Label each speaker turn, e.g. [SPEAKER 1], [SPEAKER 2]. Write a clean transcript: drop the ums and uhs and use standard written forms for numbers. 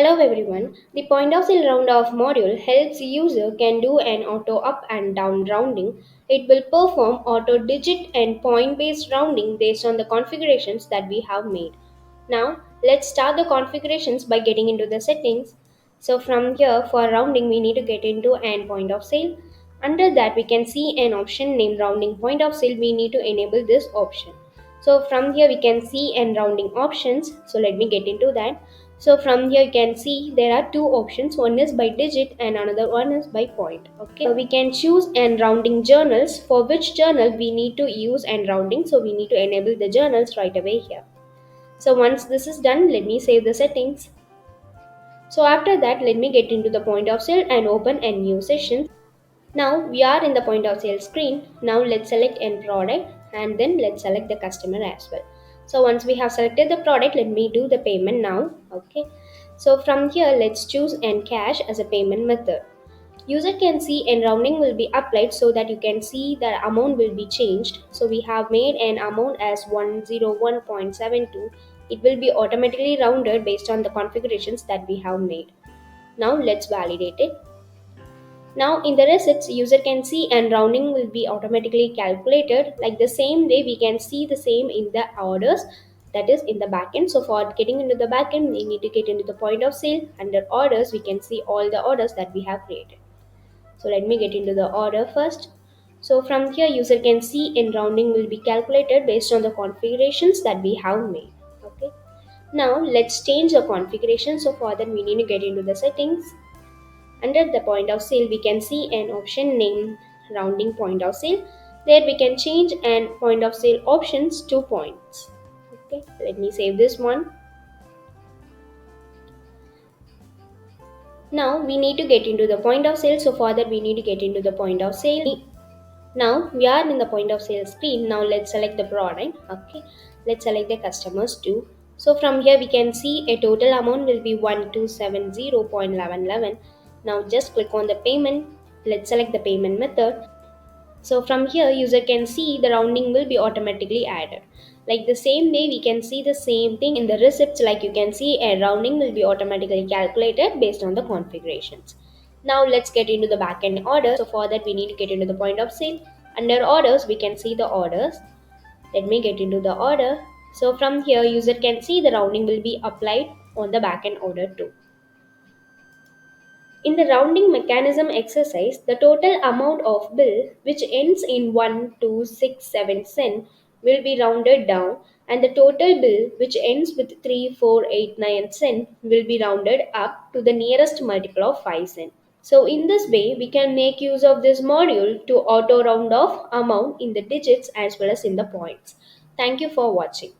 [SPEAKER 1] Hello everyone. The point of sale round off module helps user can do an auto up and down rounding. It will perform auto digit and point based rounding based on the configurations that we have made. Now let's start the configurations by getting into the settings. So from here for rounding we need to get into an point of sale. Under that we can see an option named rounding point of sale. We need to enable this option. So from here we can see an rounding options. So let me get into that. So from here you can see there are two options. One is by digit and another one is by point. Okay. So we can choose and rounding journals. For which journal we need to use and rounding. So we need to enable the journals right away here. So once this is done, let me save the settings. So after that, let me get into the point of sale and open a new session. Now we are in the point of sale screen. Now let's select end product and then let's select the customer as well. So once we have selected the product, let me do the payment now. Okay. So from here, let's choose end cash as a payment method. User can see and rounding will be applied so that you can see the amount will be changed. So we have made an amount as 101.72. It will be automatically rounded based on the configurations that we have made. Now let's validate it. Now in the receipts, user can see and rounding will be automatically calculated. Like the same way we can see the same in the orders, that is in the backend. So for getting into the backend, we need to get into the point of sale. Under orders, we can see all the orders that we have created. So let me get into the order first. So from here user can see in rounding will be calculated based on the configurations that we have made. Okay. Now let's change the configuration. So for that we need to get into the settings. Under the point of sale we can see an option named rounding point of sale. There we can change and point of sale options to points. Okay. Let me save this one. Now we need to get into the point of sale. So for that we need to get into the point of sale. Now we are in the point of sale screen. Now let's select the product. Okay, let's select the customers too. So from here we can see a total amount will be 1270.1111. Now just click on the payment. Let's select the payment method. So from here user can see the rounding will be automatically added. Like the same way we can see the same thing in the receipts, like you can see a rounding will be automatically calculated based on the configurations. Now let's get into the backend order. So for that we need to get into the point of sale. Under orders we can see the orders. Let me get into the order. So from here user can see the rounding will be applied on the backend order too. In the rounding mechanism exercise, the total amount of bill which ends in 1267 cent will be rounded down, and the total bill which ends with 3489 cent will be rounded up to the nearest multiple of 5 cent. So in this way, we can make use of this module to auto round off amount in the digits as well as in the points. Thank you for watching.